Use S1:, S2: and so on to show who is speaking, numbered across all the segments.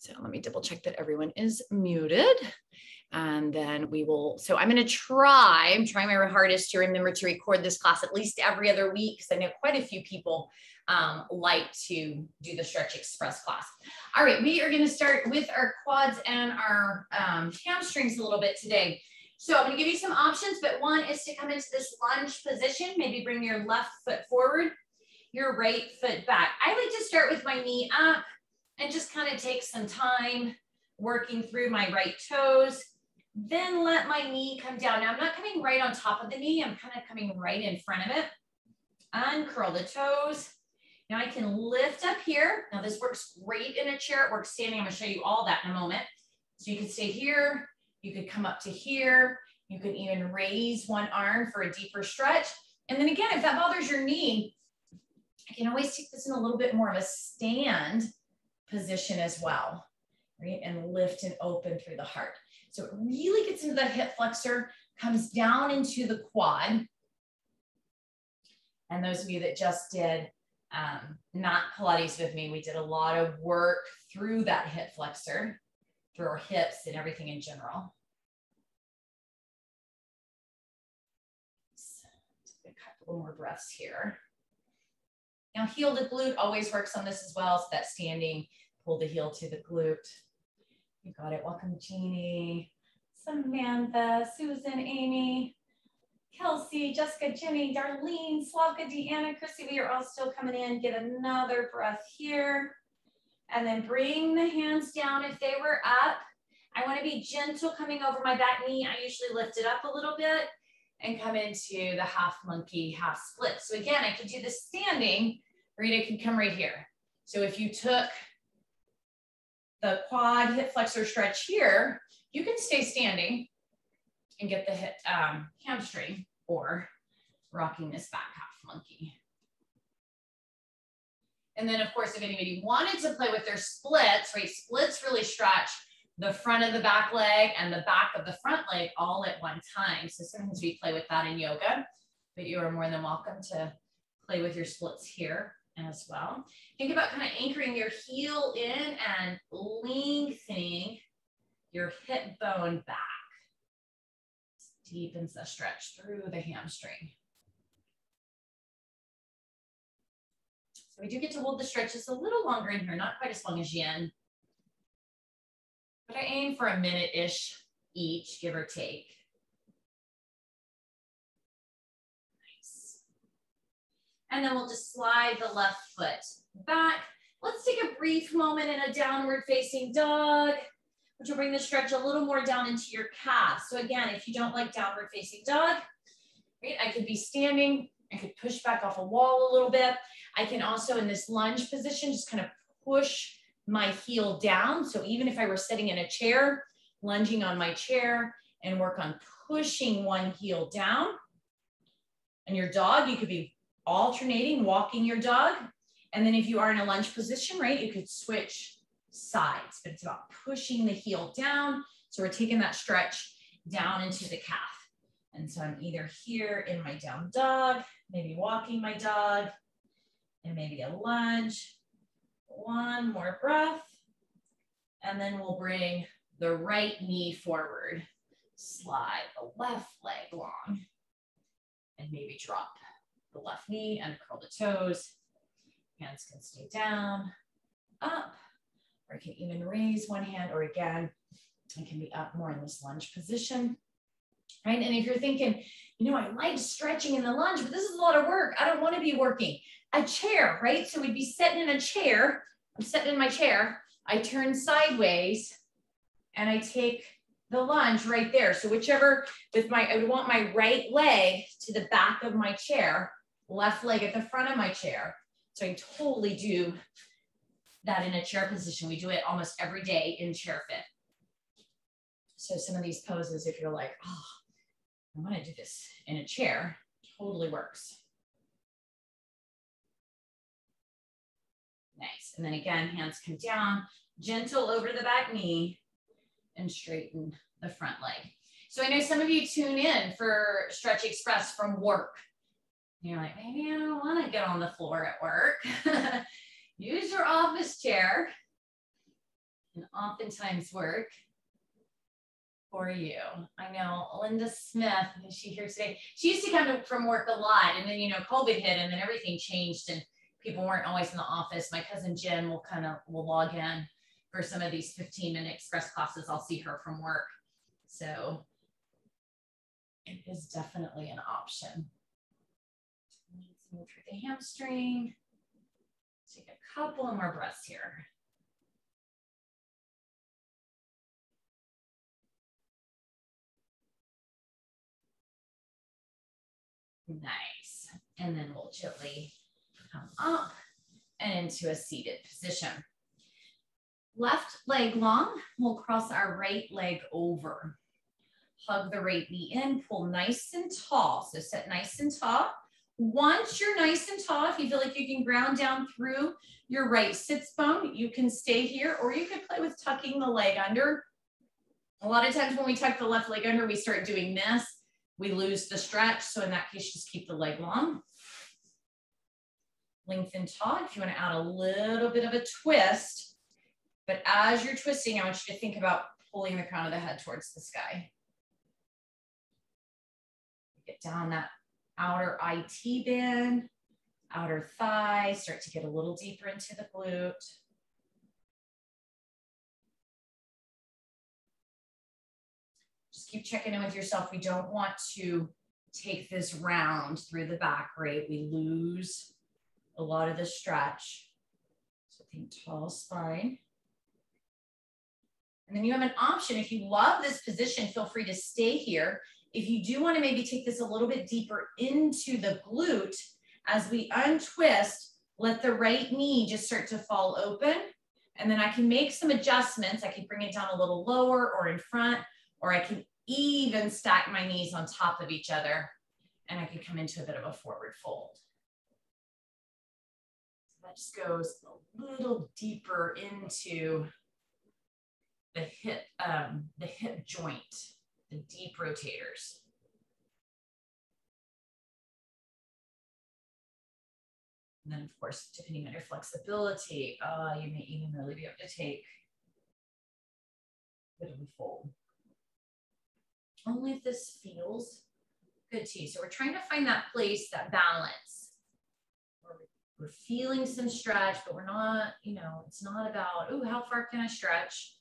S1: So let me double check that everyone is muted. And then we will, so I'm trying my hardest to remember to record this class at least every other week, because I know quite a few people like to do the Stretch Express class. All right, we are gonna start with our quads and our hamstrings a little bit today. So I'm gonna give you some options, but one is to come into this lunge position, maybe bring your left foot forward, your right foot back. I like to start with my knee up and just kind of take some time working through my right toes. Then let my knee come down. Now I'm not coming right on top of the knee. I'm kind of coming right in front of it. Uncurl the toes. Now I can lift up here. Now this works great in a chair. It works standing. I'm gonna show you all that in a moment. So you can stay here. You could come up to here. You can even raise one arm for a deeper stretch. And then again, if that bothers your knee, I can always take this in a little bit more of a stand position as well, right? And lift and open through the heart. So it really gets into the hip flexor, comes down into the quad. And those of you that just did not Pilates with me, we did a lot of work through that hip flexor, through our hips and everything in general. So take a couple more breaths here. Now heel to glute always works on this as well. So that standing, pull the heel to the glute. You got it. Welcome, Jeannie, Samantha, Susan, Amy, Kelsey, Jessica, Jenny, Darlene, Slavka, Deanna, Chrissy. We are all still coming in. Get another breath here. And then bring the hands down if they were up. I want to be gentle coming over my back knee. I usually lift it up a little bit and come into the half monkey, half split. So again, I could do this standing, or I could come right here. So if you took the quad hip flexor stretch here, you can stay standing and get the hip hamstring, or rocking this back half monkey. And then of course, if anybody wanted to play with their splits, right? Splits really stretch the front of the back leg and the back of the front leg all at one time. So sometimes we play with that in yoga, but you are more than welcome to play with your splits here as well. Think about kind of anchoring your heel in and lengthening your hip bone back. Deepens the stretch through the hamstring. So we do get to hold the stretches a little longer in here, not quite as long as yin. But I aim for a minute-ish each, give or take. Nice. And then we'll just slide the left foot back. Let's take a brief moment in a downward facing dog, which will bring the stretch a little more down into your calf. So again, if you don't like downward facing dog, right, I could be standing, I could push back off a wall a little bit. I can also in this lunge position, just kind of push my heel down. So even if I were sitting in a chair, lunging on my chair and work on pushing one heel down. And your dog, you could be alternating, walking your dog. And then if you are in a lunge position, right, you could switch sides, but it's about pushing the heel down. So we're taking that stretch down into the calf. And so I'm either here in my down dog, maybe walking my dog, and maybe a lunge. One more breath. And then we'll bring the right knee forward. Slide the left leg long. And maybe drop the left knee and curl the toes. Hands can stay down, up, or I can even raise one hand, or again, I can be up more in this lunge position, right? And if you're thinking, you know, I like stretching in the lunge, but this is a lot of work. I don't want to be working. A chair, right? So we'd be sitting in a chair. I'm sitting in my chair. I turn sideways and I take the lunge right there. So whichever, I would want my right leg to the back of my chair, left leg at the front of my chair. So I totally do that in a chair position. We do it almost every day in chair fit. So some of these poses, if you're like, oh, I want to do this in a chair, totally works. Nice. And then again, hands come down, gentle over the back knee, and straighten the front leg. So I know some of you tune in for Stretch Express from work. And you're like, maybe I don't want to get on the floor at work. Use your office chair. and oftentimes work for you. I know Linda Smith, is she here today? She used to come from work a lot, and then, you know, COVID hit, and then everything changed, and people weren't always in the office. My cousin Jen will log in for some of these 15-minute express classes. I'll see her from work. So it is definitely an option. Let's move through the hamstring. Take a couple more breaths here. Nice. And then we'll gently come up and into a seated position. Left leg long, we'll cross our right leg over. Hug the right knee in, pull nice and tall. So sit nice and tall. Once you're nice and tall, if you feel like you can ground down through your right sits bone, you can stay here, or you could play with tucking the leg under. A lot of times when we tuck the left leg under, we start doing this. We lose the stretch. So in that case, just keep the leg long. Lengthen tall. If you want to add a little bit of a twist, but as you're twisting, I want you to think about pulling the crown of the head towards the sky. Get down that outer IT band, outer thigh, start to get a little deeper into the glute. Just keep checking in with yourself. We don't want to take this round through the back, right? We lose a lot of the stretch. So think tall spine. And then you have an option. If you love this position, feel free to stay here. If you do want to maybe take this a little bit deeper into the glute, as we untwist, let the right knee just start to fall open. And then I can make some adjustments. I can bring it down a little lower or in front, or I can even stack my knees on top of each other, and I can come into a bit of a forward fold. So that just goes a little deeper into the hip joint, the deep rotators. And then of course, depending on your flexibility, you may even really be able to take a bit of a fold. Only if this feels good to you. So we're trying to find that place, that balance. We're feeling some stretch, but we're not, you know, it's not about, oh, how far can I stretch?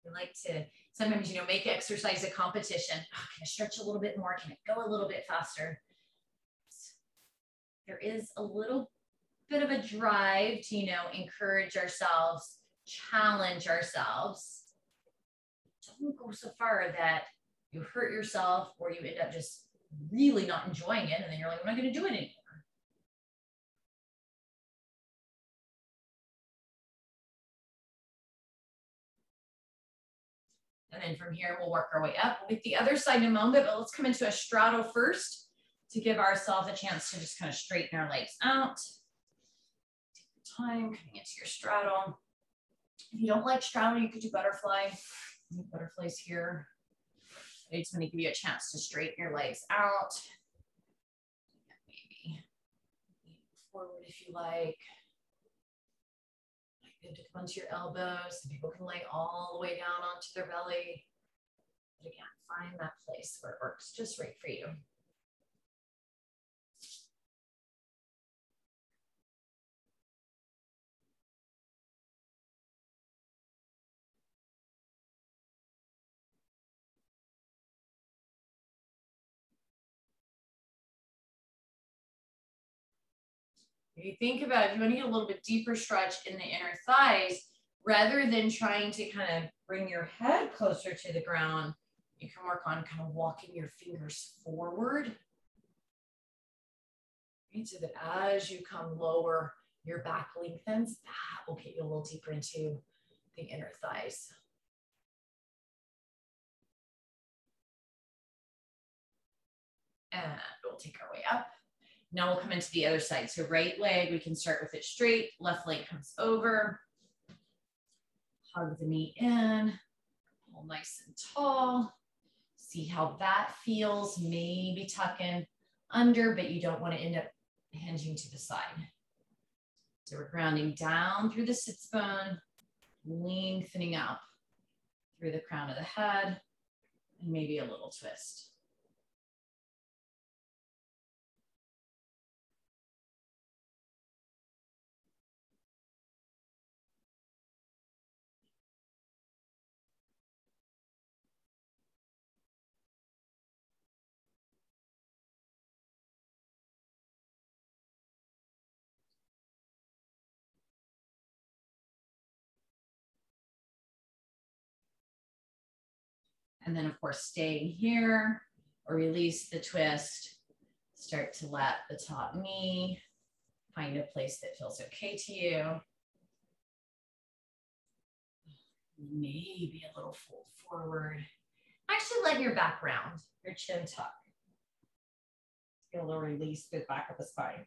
S1: We like to sometimes, you know, make exercise a competition. Oh, can I stretch a little bit more? Can it go a little bit faster? There is a little bit of a drive to, you know, encourage ourselves, challenge ourselves. Don't go so far that you hurt yourself or you end up just really not enjoying it. And then you're like, I'm not going to do it anymore. And then from here, we'll work our way up. We'll get the other side in a moment, but let's come into a straddle first to give ourselves a chance to just kind of straighten our legs out. Take your time coming into your straddle. If you don't like straddle, you could do butterfly. Butterflies here. I just want to give you a chance to straighten your legs out. Maybe forward if you like. Good to come onto your elbows. Some people can lay all the way down onto their belly. But again, find that place where it works just right for you. If you think about it, if you want to get a little bit deeper stretch in the inner thighs, rather than trying to kind of bring your head closer to the ground, you can work on kind of walking your fingers forward. Right? So that as you come lower, your back lengthens. That will get you a little deeper into the inner thighs. And we'll take our way up. Now we'll come into the other side. So right leg, we can start with it straight. Left leg comes over. Hug the knee in. Pull nice and tall. See how that feels. Maybe tuck in under, but you don't want to end up hinging to the side. So we're grounding down through the sits bone, lengthening up through the crown of the head, and maybe a little twist. And then of course, staying here or release the twist. Start to let the top knee find a place that feels okay to you. Maybe a little fold forward. Actually let your back round, your chin tuck. Get a little release through the back of the spine.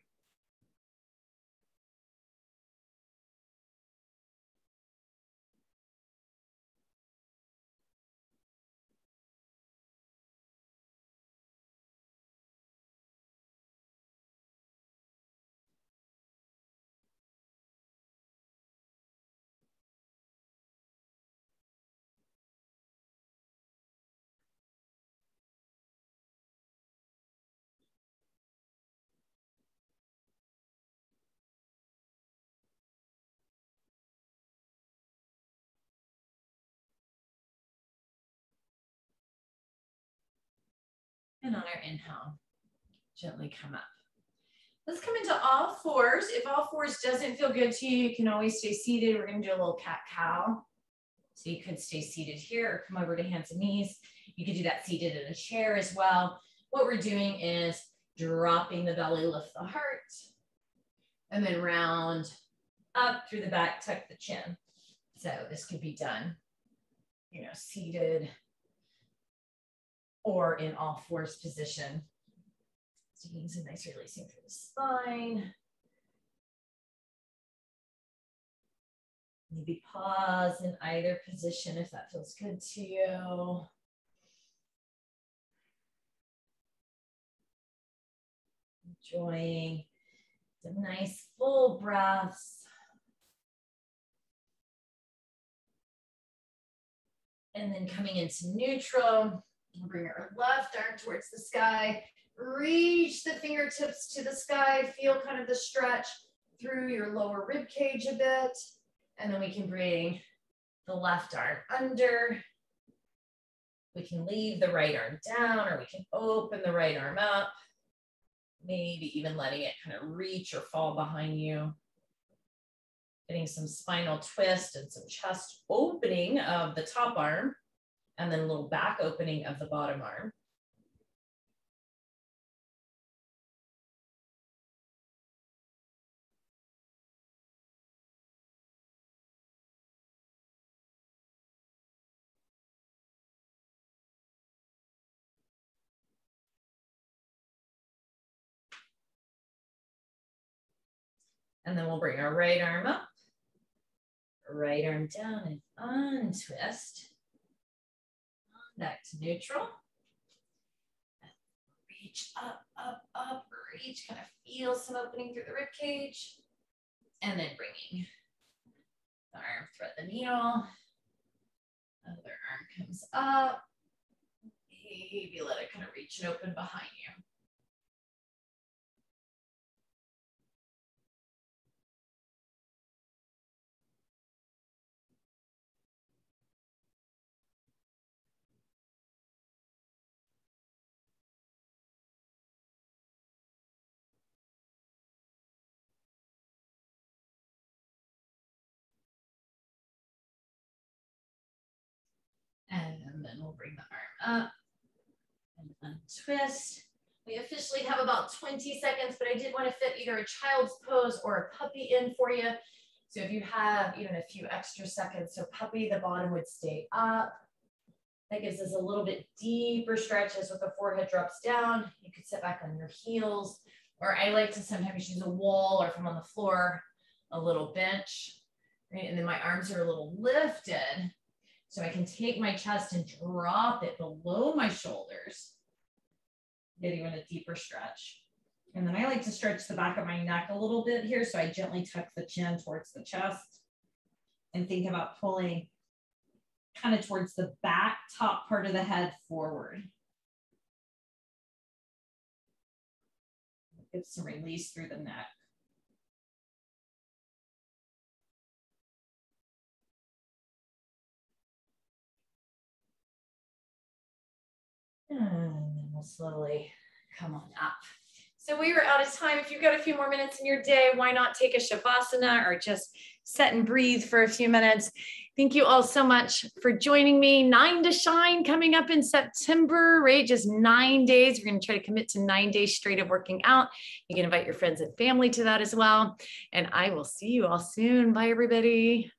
S1: And on our inhale, gently come up. Let's come into all fours. If all fours doesn't feel good to you, you can always stay seated. We're gonna do a little cat-cow. So you could stay seated here or come over to hands and knees. You could do that seated in a chair as well. What we're doing is dropping the belly, lift the heart, and then round up through the back, tuck the chin. So this could be done, you know, seated or in all fours position. So getting some nice releasing through the spine. Maybe pause in either position if that feels good to you. Enjoying some nice full breaths. And then coming into neutral, we'll bring our left arm towards the sky. Reach the fingertips to the sky. Feel kind of the stretch through your lower rib cage a bit. And then we can bring the left arm under. We can leave the right arm down, or we can open the right arm up. Maybe even letting it kind of reach or fall behind you. Getting some spinal twist and some chest opening of the top arm, and then a little back opening of the bottom arm. And then we'll bring our right arm up, right arm down and untwist. Back to neutral. Reach up, up, up, reach, kind of feel some opening through the rib cage. And then bringing the arm, thread the needle. Other arm comes up. Maybe let it kind of reach and open behind you. And then we'll bring the arm up and untwist. We officially have about 20 seconds, but I did want to fit either a child's pose or a puppy in for you. So if you have even a few extra seconds, so puppy, the bottom would stay up. That gives us a little bit deeper stretches with the forehead drops down. You could sit back on your heels, or I like to sometimes use a wall, or if I'm on the floor, a little bench, right? And then my arms are a little lifted. So I can take my chest and drop it below my shoulders, get even a deeper stretch. And then I like to stretch the back of my neck a little bit here. So I gently tuck the chin towards the chest and think about pulling kind of towards the back top part of the head forward. Give some release through the neck. And then we'll slowly come on up. So we are out of time. If you've got a few more minutes in your day, why not take a Shavasana or just sit and breathe for a few minutes? Thank you all so much for joining me. 9 to Shine coming up in September, right? Just 9 days. We're going to try to commit to 9 days straight of working out. You can invite your friends and family to that as well. And I will see you all soon. Bye, everybody.